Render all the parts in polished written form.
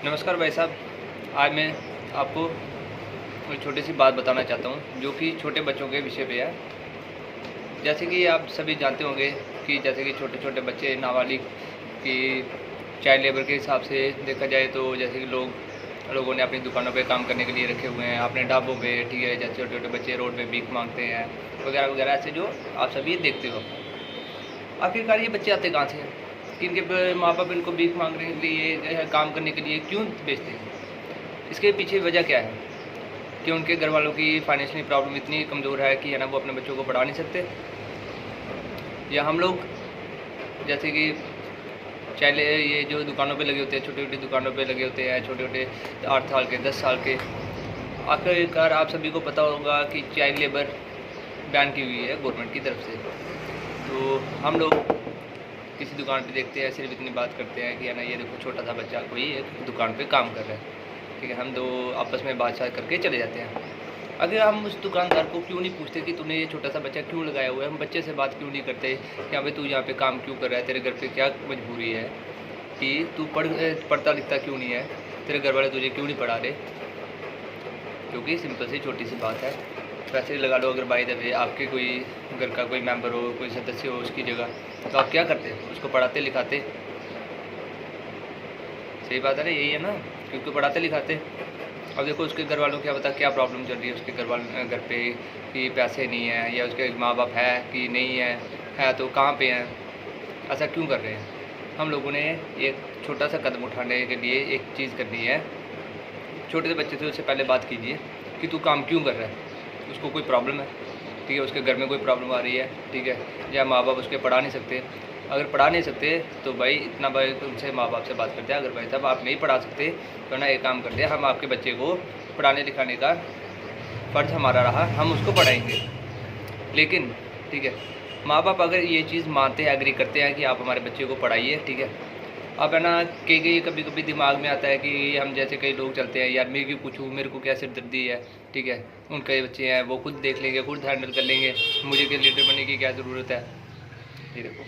नमस्कार भाई साहब। आज मैं आपको एक छोटी सी बात बताना चाहता हूँ जो कि छोटे बच्चों के विषय पे है। जैसे कि आप सभी जानते होंगे कि जैसे कि छोटे छोटे बच्चे नाबालिग की चाइल्ड लेबर के हिसाब से देखा जाए तो जैसे कि लोगों ने अपनी दुकानों पे काम करने के लिए रखे हुए हैं, अपने ढाबों पे, ठीक है। जैसे छोटे छोटे बच्चे रोड पे भीख मांगते हैं वगैरह वगैरह, ऐसे जो आप सभी देखते हो। आखिरकार ये बच्चे आते कहाँ से हैं कि इनके माँ बाप इनको भीख मांगने के लिए, काम करने के लिए क्यों भेजते हैं? इसके पीछे वजह क्या है कि उनके घर वालों की फाइनेंशियली प्रॉब्लम इतनी कमज़ोर है कि है ना, वो अपने बच्चों को पढ़ा नहीं सकते। या हम लोग जैसे कि चाइल्ड ये जो दुकानों पे लगे होते हैं, छोटी छोटी दुकानों पे लगे होते हैं, छोटे छोटे 8 साल के 10 साल के। आखिरकार आप सभी को पता होगा कि चाइल्ड लेबर बैन की हुई है गवर्नमेंट की तरफ से। तो हम लोग किसी दुकान पे देखते हैं, सिर्फ इतनी बात करते हैं कि है ना, ये देखो छोटा सा बच्चा कोई एक दुकान पे काम कर रहा है, ठीक है। हम दो आपस में बातचीत करके चले जाते हैं। अगर हम उस दुकानदार को क्यों नहीं पूछते कि तूने ये छोटा सा बच्चा क्यों लगाया हुआ है, हम बच्चे से बात क्यों नहीं करते कि हाँ भाई तू यहाँ पे काम क्यों कर रहा है, तेरे घर पे क्या मजबूरी है कि तू पढ़ता लिखता क्यों नहीं है, तेरे घर वाले तुझे क्यों नहीं पढ़ा रहे? क्योंकि सिंपल सी छोटी सी बात है। वैसे लगा लो, अगर बाय द वे आपके कोई घर का कोई मेंबर हो, कोई सदस्य हो उसकी जगह, तो आप क्या करते? उसको पढ़ाते लिखाते। सही बात है ना, यही है ना, क्योंकि पढ़ाते लिखाते। अब देखो उसके घर वालों क्या पता क्या प्रॉब्लम चल रही है उसके घर पे, कि पैसे नहीं है, या उसके माँ बाप है कि नहीं है तो कहाँ पे हैं, ऐसा क्यों कर रहे हैं? हम लोगों ने एक छोटा सा कदम उठाने के लिए एक चीज़ करनी है। छोटे से बच्चे से उससे पहले बात कीजिए कि तू काम क्यों कर रहा है, उसको कोई प्रॉब्लम है, ठीक है, उसके घर में कोई प्रॉब्लम आ रही है, ठीक है, या माँ बाप उसके पढ़ा नहीं सकते। अगर पढ़ा नहीं सकते तो भाई इतना भाई उनसे माँ बाप से बात करते हैं। अगर भाई साहब आप नहीं पढ़ा सकते तो ना एक काम करते हैं, हम आपके बच्चे को पढ़ाने लिखाने का फ़र्ज़ हमारा रहा, हम उसको पढ़ाएंगे। लेकिन ठीक है, माँ बाप अगर ये चीज़ मानते हैं, एग्री करते हैं कि आप हमारे बच्चे को पढ़ाइए, ठीक है। अब है ना, कई कभी कभी दिमाग में आता है कि हम जैसे कई लोग चलते हैं, यार मैं क्यों पूछूँ, मेरे को क्या सिरदर्दी है, ठीक है, उनके बच्चे हैं वो खुद देख लेंगे, खुद हैंडल कर लेंगे, मुझे क्या लीडर बनने की क्या ज़रूरत है? ये देखो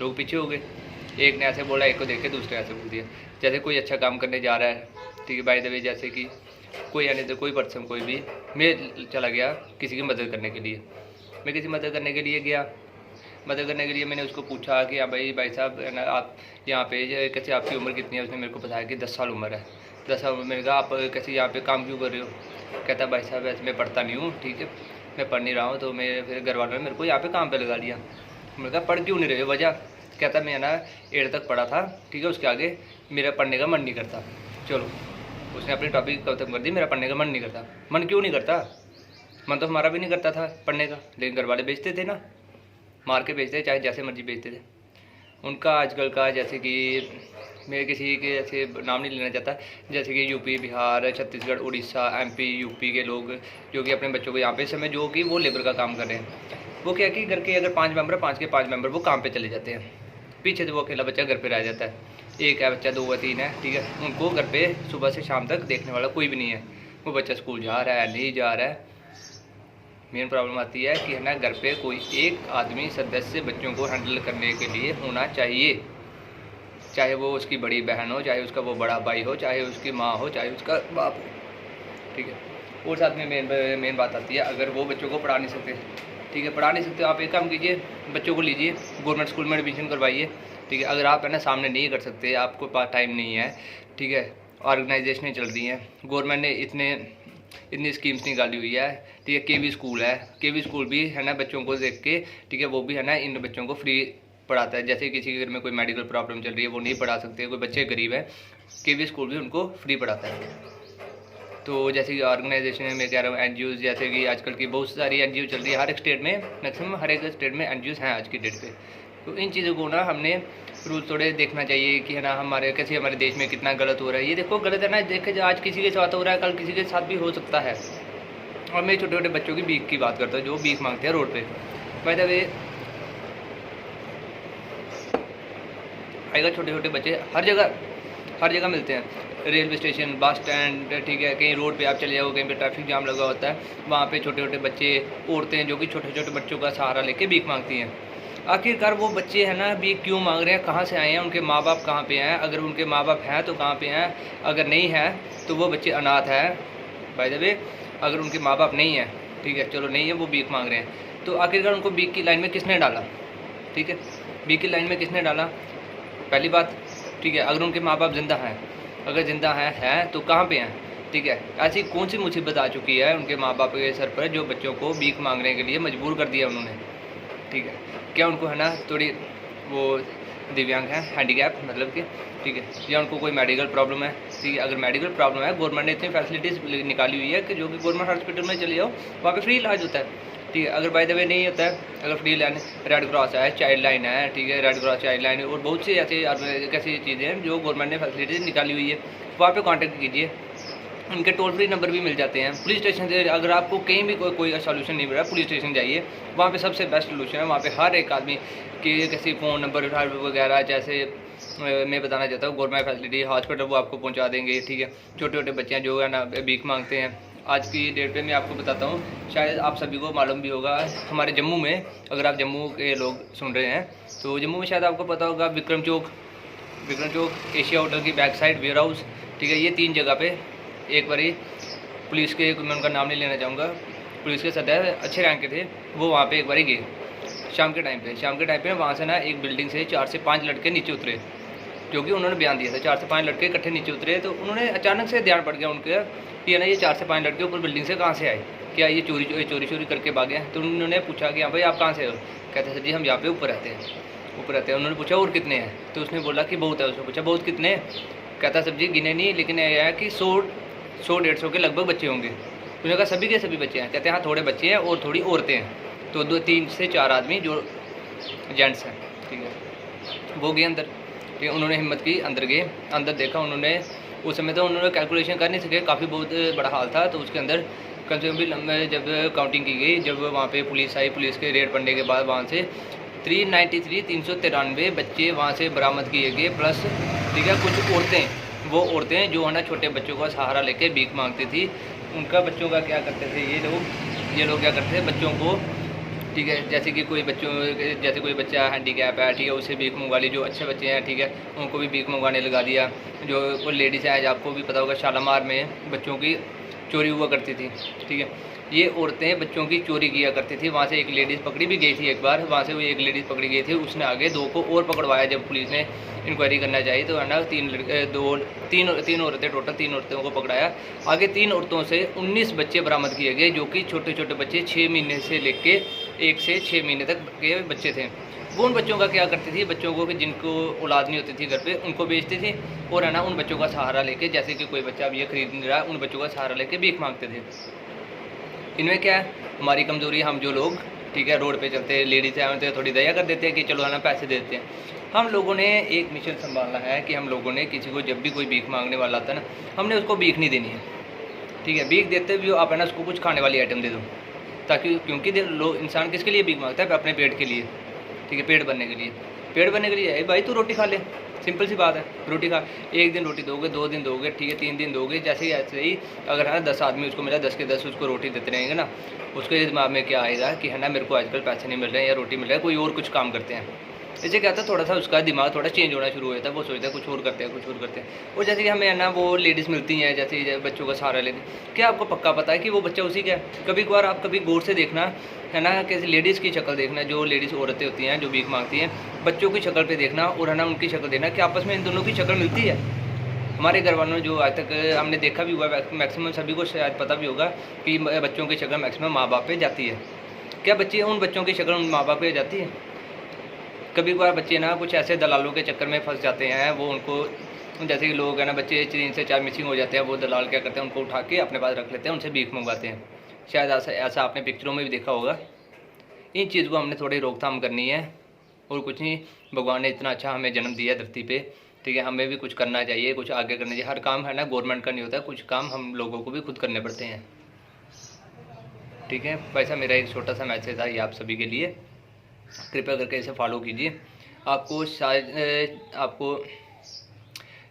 लोग पीछे हो गए। एक ने ऐसे बोला, एक को देख के दूसरे ऐसे बोल दिया। जैसे कोई अच्छा काम करने जा रहा है, ठीक है, बाय द वे, जैसे कि कोई यानी तो कोई पर्सन कोई भी, मैं चला गया किसी की मदद करने के लिए। मैं किसी मदद करने के लिए गया, मदद करने के लिए मैंने उसको पूछा कि हाँ भाई साहब है ना, आप यहाँ पे कैसे, आपकी उम्र कितनी है? उसने मेरे को बताया कि 10 साल उम्र है। 10 साल उम्र। मैंने कहा आप कैसे यहाँ पे काम क्यों कर रहे हो? कहता भाई साहब वैसे मैं पढ़ता नहीं हूँ, ठीक है, मैं पढ़ नहीं रहा हूँ, तो मेरे फिर घर वालों ने मेरे को यहाँ पे काम पे लगा लिया। मैंने कहा पढ़ क्यों नहीं रहे हो, वजह? कहता मैं ना 8 तक पढ़ा था, ठीक है, उसके आगे मेरा पढ़ने का मन नहीं करता। चलो, उसने अपनी टॉपिक खत्म कर दी, मेरा पढ़ने का मन नहीं करता। मन क्यों नहीं करता? मन तो हमारा भी नहीं करता था पढ़ने का, लेकिन घर वाले भेजते थे ना, मार के भेजते, चाहे जैसे मर्जी भेजते थे। उनका आजकल का जैसे कि मैं किसी के ऐसे नाम नहीं लेना चाहता, जैसे कि UP, Bihar, Chhattisgarh, Orissa, MP, UP के लोग जो कि अपने बच्चों को यहाँ पे इस समय जो कि वो लेबर का काम कर रहे हैं, वो क्या कि घर के अगर 5 मेंबर, 5 के 5 मेंबर वो काम पे चले जाते हैं, पीछे से वो अकेला बच्चा घर पे रह जाता है। एक है बच्चा, 2 है, 3 है, ठीक है, उनको घर पे सुबह से शाम तक देखने वाला कोई भी नहीं है। वो बच्चा स्कूल जा रहा है नहीं जा रहा है। मेन प्रॉब्लम आती है कि है ना, घर पे कोई एक आदमी सदस्य बच्चों को हैंडल करने के लिए होना चाहिए, चाहे वो उसकी बड़ी बहन हो, चाहे उसका वो बड़ा भाई हो, चाहे उसकी माँ हो, चाहे उसका बाप हो, ठीक है। और साथ में मेन बात आती है, अगर वो बच्चों को पढ़ा नहीं सकते, ठीक है, पढ़ा नहीं सकते, आप एक काम कीजिए, बच्चों को लीजिए गवर्नमेंट स्कूल में एडमिशन करवाइए, ठीक है। अगर आप है ना सामने नहीं कर सकते, आपको पास टाइम नहीं है, ठीक है, ऑर्गेनाइजेशनें चल रही हैं, गवर्नमेंट ने इतनी स्कीम्स निकाली हुई है, ठीक है। केवी स्कूल है, केवी स्कूल भी है ना बच्चों को देख के, ठीक है, वो भी है ना इन बच्चों को फ्री पढ़ाता है। जैसे किसी के घर में कोई मेडिकल प्रॉब्लम चल रही है, वो नहीं पढ़ा सकते, कोई बच्चे गरीब है, केवी स्कूल भी उनको फ्री पढ़ाता है। तो जैसे कि ऑर्गेनाइजेशन मैं कह रहा हूँ, एनजीओ, जैसे कि आजकल की बहुत सारी एनजीओ चल रही है, हर एक स्टेट में, मैक्सिमम हर एक स्टेट में एनजीओ हैं आज की डेट पे। तो इन चीज़ों को ना हमने रूल थोड़े देखना चाहिए कि है ना, हमारे देश में कितना गलत हो रहा है। ये देखो गलत है ना, देखे जो आज किसी के साथ हो रहा है, कल किसी के साथ भी हो सकता है। और मैं छोटे छोटे बच्चों की भीख की बात करता हूँ, जो भीख मांगते हैं रोड पे। बाय द वे, आएगा छोटे छोटे बच्चे हर जगह मिलते हैं, रेलवे स्टेशन, बस स्टैंड, ठीक है, कहीं रोड पे आप चले जाओ, कहीं पे ट्रैफिक जाम लगा होता है, वहाँ पे छोटे छोटे बच्चे, औरतें जो कि छोटे छोटे बच्चों का सहारा लेके भीख मांगती हैं। आखिरकार वो बच्चे हैं ना भी क्यों मांग रहे हैं, कहाँ से आए हैं, उनके माँ बाप कहाँ पे हैं, अगर उनके माँ बाप हैं तो कहाँ पे हैं, अगर नहीं है तो वो बच्चे अनाथ है। बाय द वे अगर उनके माँ बाप नहीं है, ठीक है, चलो नहीं है, वो भीख मांग रहे हैं, तो आखिरकार उनको भीख की लाइन में किसने डाला, ठीक है, भीख की लाइन में किसने डाला, पहली बात, ठीक है। अगर उनके माँ बाप जिंदा हैं, अगर जिंदा हैं तो कहाँ पे हैं, ठीक है। ऐसी कौन सी मुसीबत आ चुकी है उनके माँ बाप के सर पर जो बच्चों को भीख मांगने के लिए मजबूर कर दिया उन्होंने, ठीक है। क्या उनको है ना थोड़ी वो दिव्यांग है, हैंडीकैप मतलब कि, ठीक है, या उनको कोई मेडिकल प्रॉब्लम है, ठीक है। अगर मेडिकल प्रॉब्लम है, गवर्नमेंट ने इतनी फैसिलिटीज़ निकाली हुई है कि जो कि गवर्नमेंट हॉस्पिटल में चले जाओ, वहाँ पे फ्री इलाज होता है, ठीक है। अगर बाय द वे नहीं होता है, अगर फ्री लाइन, रेड क्रॉस है, चाइल्ड लाइन है, ठीक है, रेड क्रॉस, चाइल्ड लाइन और बहुत सी ऐसी चीज़ें हैं जो गवर्नमेंट ने फैसिलिटीज़ निकाली हुई है, वहाँ पे कांटेक्ट कीजिए, उनके टोल फ्री नंबर भी मिल जाते हैं। पुलिस स्टेशन से अगर आपको कहीं भी कोई सोल्यूशन नहीं मिल रहा, पुलिस स्टेशन जाइए, वहाँ पे सबसे बेस्ट सोल्यूशन है। वहाँ पे हर एक आदमी की किसी फ़ोन नंबर वगैरह, जैसे मैं बताना चाहता हूँ, गवर्नमेंट फैसिलिटी हॉस्पिटल वो आपको पहुँचा देंगे, ठीक है। छोटे छोटे बच्चे हैं जो है ना भीख मांगते हैं, आज की डेट पे मैं आपको बताता हूँ, शायद आप सभी को मालूम भी होगा, हमारे जम्मू में, अगर आप जम्मू के लोग सुन रहे हैं तो जम्मू में शायद आपको पता होगा विक्रम चौक, एशिया होटल की बैक साइड वेयर हाउस, ठीक है, ये 3 जगह पे एक बारी पुलिस के, मैं उनका नाम नहीं लेना चाहूँगा, पुलिस के सदस्य अच्छे रैंक के थे, वो वहाँ पे एक बारी गए शाम के टाइम पे वहाँ से ना एक बिल्डिंग से 4 से 5 लड़के नीचे उतरे, जो कि उन्होंने बयान दिया था, 4 से 5 लड़के इकट्ठे नीचे उतरे, तो उन्होंने अचानक से ध्यान पड़ गया उनके कि है ना ये 4 से 5 लड़के ऊपर बिल्डिंग से कहाँ से आए, क्या ये चोरी करके भागे हैं। तो उन्होंने पूछा कि हाँ भाई आप कहाँ से हो, कहते सर जी हम यहाँ पे ऊपर रहते हैं। उन्होंने पूछा और कितने हैं, तो उसने बोला कि बहुत है। उसने पूछा बहुत कितने, कहता सर जी गिने नहीं, लेकिन यह है कि 100-150 के लगभग बच्चे होंगे। उसने कहा सभी के सभी बच्चे हैं, कहते हैं हाँ थोड़े बच्चे हैं और थोड़ी औरतें हैं, तो 2-3 से 4 आदमी जो जेंट्स हैं, ठीक है। वो गए अंदर, ठीक है, उन्होंने हिम्मत की, अंदर गए, अंदर देखा उन्होंने, उस समय तो उन्होंने कैलकुलेशन कर नहीं सके, काफ़ी बहुत बड़ा हाल था, तो उसके अंदर कम से कम भी जब काउंटिंग की गई, जब वहाँ पे पुलिस आई, पुलिस के रेड पड़ने के बाद वहाँ से 393 बच्चे वहाँ से बरामद किए गए, प्लस, ठीक है, कुछ औरतें जो है ना छोटे बच्चों का सहारा लेके भीख मांगती थी, उनका बच्चों का क्या करते थे ये लोग क्या करते थे बच्चों को, ठीक है, जैसे कोई बच्चा हैंडीकैप है, ठीक है, उसे भीख मंगवा ली, जो अच्छे बच्चे हैं, ठीक है, उनको भी भीख मंगवाने लगा दिया। जो कोई लेडीज़ है, आज आपको भी पता होगा शालामार में बच्चों की चोरी हुआ करती थी, ठीक है, ये औरतें बच्चों की चोरी किया करती थी। वहाँ से एक लेडीज़ पकड़ी भी गई थी एक बार, वहाँ से वो एक लेडीज़ पकड़ी गई थी, उसने आगे 2 को और पकड़वाया। जब पुलिस ने इंक्वायरी करना चाहिए तो है ना 3 औरतें, टोटल 3 औरतों को पकड़ाया। आगे 3 औरतों से 19 बच्चे बरामद किए गए, जो कि छोटे छोटे बच्चे 6 महीने से लेके 1 से 6 महीने तक के बच्चे थे। वो उन बच्चों का क्या करती थी, बच्चों को कि जिनको औलाद नहीं होती थी घर पे, उनको बेचती थी, और है ना उन बच्चों का सहारा लेके, जैसे कि कोई बच्चा अब ये खरीद नहीं रहा, उन बच्चों का सहारा लेके भीख मांगते थे। इनमें क्या है हमारी कमज़ोरी, हम जो लोग, ठीक है, रोड पे चलते हैं, लेडीज़ आए होते हैं, थोड़ी दया कर देते हैं कि चलो है ना पैसे दे देते हैं। हम लोगों ने एक मिशन संभालना है कि हम लोगों ने किसी को जब भी कोई भीख मांगने वाला आता है ना, हमने उसको भीख नहीं देनी है, ठीक है। भीख देते भी हो आप है ना उसको कुछ खाने वाली आइटम दे दो, ताकि, क्योंकि लोग, इंसान किसके लिए भीख मांगता है, अपने पेट के लिए, ठीक है, पेट भरने के लिए भाई तू रोटी खा ले, सिंपल सी बात है, रोटी खा, 1 दिन रोटी दोगे, 2 दिन दोगे, ठीक है, 3 दिन दोगे, जैसे ही अगर है ना 10 आदमी उसको मिला, 10 के 10 उसको रोटी देते रहेंगे ना, उसके दिमाग में क्या आएगा कि है ना मेरे को आजकल पैसे नहीं मिल रहे हैं या रोटी मिल रहा है, कोई और कुछ काम करते हैं। इससे क्या होता है, थोड़ा सा उसका दिमाग थोड़ा चेंज होना शुरू हो जाता है, वो सोचता है कुछ और करते हैं। और जैसे कि हमें है ना वो लेडीज़ मिलती हैं, जैसे बच्चों का सहारा लेते, क्या आपको पक्का पता है कि वो बच्चा उसी का है? कभी कभार आप कभी गौर से देखना है ना, कैसे लेडीज़ की शक्ल देखना, जो लेडीज़ औरतें होती हैं जो भीख मांगती हैं, बच्चों की शक्ल पे देखना, और है ना उनकी शक्ल देखना कि आपस में इन दोनों की शक्ल मिलती है। हमारे घर वालों ने जो आज तक हमने देखा भी हुआ, मैक्सिमम सभी को शायद पता भी होगा कि बच्चों की शक्ल मैक्सिमम माँ बाप पे जाती है। क्या बच्चे उन बच्चों की शक्ल उन माँ बाप पे जाती है? कभी कभार बच्चे ना कुछ ऐसे दलालों के चक्कर में फंस जाते हैं, वो उनको, जैसे कि लोग है ना बच्चे 3 से 4 मिसिंग हो जाते हैं, वो दलाल क्या करते हैं उनको उठा के अपने पास रख लेते हैं, उनसे भीख मंगवाते हैं। शायद ऐसा आपने पिक्चरों में भी देखा होगा। इन चीज़ को हमने थोड़ी रोकथाम करनी है, और कुछ नहीं, भगवान ने इतना अच्छा हमें जन्म दिया धरती पे, ठीक है, हमें भी कुछ करना चाहिए, कुछ आगे करना चाहिए। हर काम है ना गवर्नमेंट का नहीं होता, कुछ काम हम लोगों को भी खुद करने पड़ते हैं, ठीक है। वैसा मेरा एक छोटा सा मैसेज था ये आप सभी के लिए, कृपया करके इसे फॉलो कीजिए। आपको शायद आपको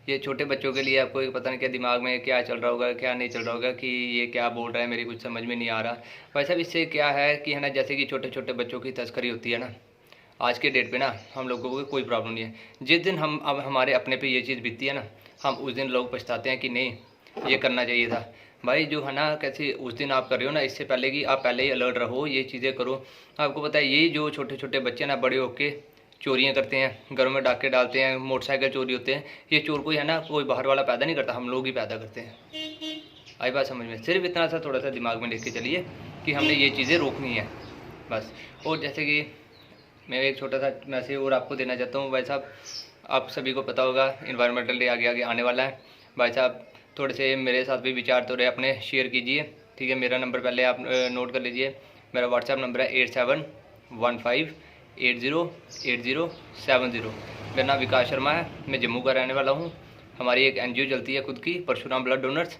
ये छोटे बच्चों के लिए आपको पता नहीं क्या दिमाग में क्या चल रहा होगा, क्या नहीं चल रहा होगा, कि ये क्या बोल रहा है, मेरी कुछ समझ में नहीं आ रहा। वैसा इससे क्या है कि है ना, जैसे कि छोटे छोटे बच्चों की तस्करी होती है ना, आज के डेट पे ना हम लोगों को कोई प्रॉब्लम नहीं है। जिस दिन हम अब हमारे अपने पे ये चीज़ बीतती है ना, हम उस दिन लोग पछताते हैं कि नहीं ये करना चाहिए था। भाई जो है ना, कैसे उस दिन आप कर रहे हो ना, इससे पहले कि आप पहले ही अलर्ट रहो, ये चीज़ें करो। आपको पता है ये जो छोटे छोटे बच्चे ना बड़े होके चोरियाँ करते हैं, घरों में डाके डालते हैं, मोटरसाइकिल चोरी होते हैं, ये चोर कोई है ना कोई बाहर वाला पैदा नहीं करता, हम लोग ही पैदा करते हैं। आई बात समझ में? सिर्फ इतना सा थोड़ा सा दिमाग में लेके चलिए कि हमने ये चीज़ें रोकनी है बस। और जैसे कि मैं एक छोटा सा मैसेज और आपको देना चाहता हूँ भाई साहब, आप सभी को पता होगा इन्वायरमेंटल डे आगे आगे आने वाला है। भाई साहब थोड़े से मेरे साथ भी विचार थोड़े अपने शेयर कीजिए, ठीक है। मेरा नंबर पहले आप नोट कर लीजिए। मेरा व्हाट्सएप नंबर है 8715808070। मेरा नाम विकास शर्मा है, मैं जम्मू का रहने वाला हूँ। हमारी एक NGO चलती है खुद की, परशुराम ब्लड डोनर्स।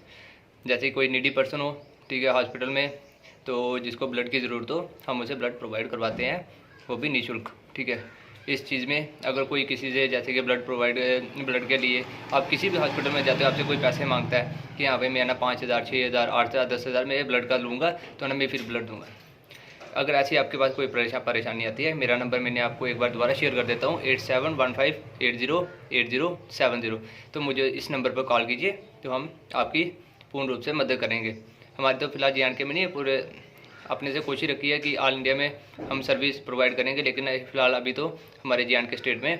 जैसे कोई नीडी पर्सन हो, ठीक है, हॉस्पिटल में, तो जिसको ब्लड की ज़रूरत हो हम उसे ब्लड प्रोवाइड करवाते हैं, वो भी निःशुल्क, ठीक है। इस चीज़ में अगर कोई किसी से जैसे कि ब्लड के लिए आप किसी भी हॉस्पिटल में जाते हो, आपसे कोई पैसे मांगता है कि हाँ भाई मैं ना 5000 6000 8000 10,000 मैं ब्लड का लूँगा तो ना मैं फिर ब्लड दूँगा। अगर ऐसी आपके पास कोई परेशानी आती है, मेरा नंबर मैंने आपको एक बार दोबारा शेयर कर देता हूँ 8715808070। तो मुझे इस नंबर पर कॉल कीजिए, तो हम आपकी पूर्ण रूप से मदद करेंगे। हमारी तो फिलहाल JNK में नहीं है, पूरे अपने से कोशिश रखी है कि ऑल इंडिया में हम सर्विस प्रोवाइड करेंगे, लेकिन फ़िलहाल अभी तो हमारे JNK स्टेट में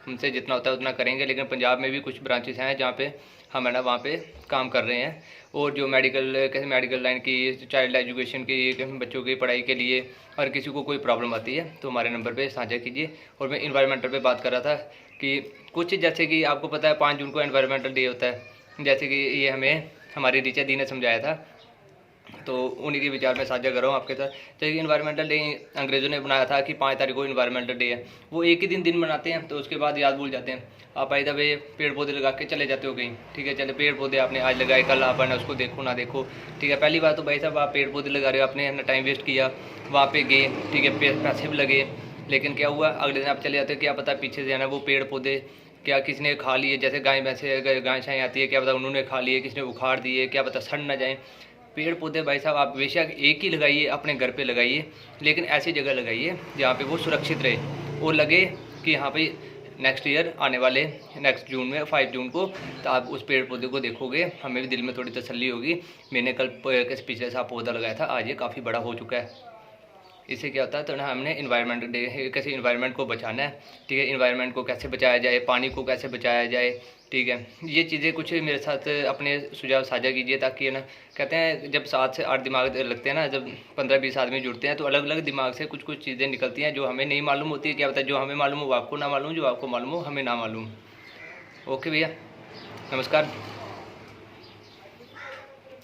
हमसे जितना होता है उतना करेंगे। लेकिन पंजाब में भी कुछ ब्रांचेस हैं जहाँ पे हम है ना वहाँ पे काम कर रहे हैं। और जो मेडिकल लाइन की, चाइल्ड एजुकेशन की, बच्चों की पढ़ाई के लिए, और किसी को कोई प्रॉब्लम आती है तो हमारे नंबर पे साझा कीजिए। और मैं इन्वायरमेंटल पे बात कर रहा था कि कुछ जैसे कि आपको पता है 5 जून को एनवायरमेंटल डे होता है, जैसे कि ये हमें हमारी ऋचा दी ने समझाया था, तो उन्हीं के विचार में साझा कर रहा हूँ आपके साथ। जैसे कि इन्वायरमेंटल डे अंग्रेज़ों ने बनाया था कि 5 तारीख को इन्वायरमेंटल डे है, वो एक ही दिन मनाते हैं, तो उसके बाद याद भूल जाते हैं। आप आई दफ़े पेड़ पौधे लगा के चले जाते हो कहीं, ठीक है, चले पेड़ पौधे आपने आज लगाए, कल आप ना उसको देखो ना देखो, ठीक है। पहली बात तो भाई साहब आप पेड़ पौधे लगा रहे हो, आपने अपना टाइम वेस्ट किया, वहाँ पे गए, ठीक है, पैसे भी लगे, लेकिन क्या हुआ, अगले दिन आप चले जाते हो, क्या पता पीछे से है ना वो पेड़ पौधे क्या किसी ने खा लिए, जैसे गाय शाएँ आती है, क्या पता उन्होंने खा लिए, किसी ने उखाड़ दिए, क्या पता सड़ ना जाए। पेड़ पौधे भाई साहब आप बेशक एक ही लगाइए, अपने घर पे लगाइए, लेकिन ऐसी जगह लगाइए जहाँ पे वो सुरक्षित रहे, और लगे कि हाँ भाई नेक्स्ट ईयर आने वाले नेक्स्ट जून में 5 जून को तो आप उस पेड़ पौधे को देखोगे, हमें भी दिल में थोड़ी तसल्ली होगी। मैंने कल पिछले साल पौधा लगाया था, आज ये काफ़ी बड़ा हो चुका है। इससे क्या होता है, तो ना हमने इन्वायरमेंट डे कैसे इन्वायरमेंट को बचाना है, ठीक है, इन्वायरमेंट को कैसे बचाया जाए, पानी को कैसे बचाया जाए, ठीक है। ये चीज़ें कुछ मेरे साथ अपने सुझाव साझा कीजिए, ताकि ना कहते हैं जब 7 से 8 दिमाग लगते हैं ना, जब 15-20 आदमी जुड़ते हैं तो अलग अलग दिमाग से कुछ चीज़ें निकलती हैं जो हमें नहीं मालूम होती है। क्या पता जो हमें मालूम हो वो आपको ना मालूम, जो आपको मालूम हो हमें ना मालूम। ओके भैया, नमस्कार।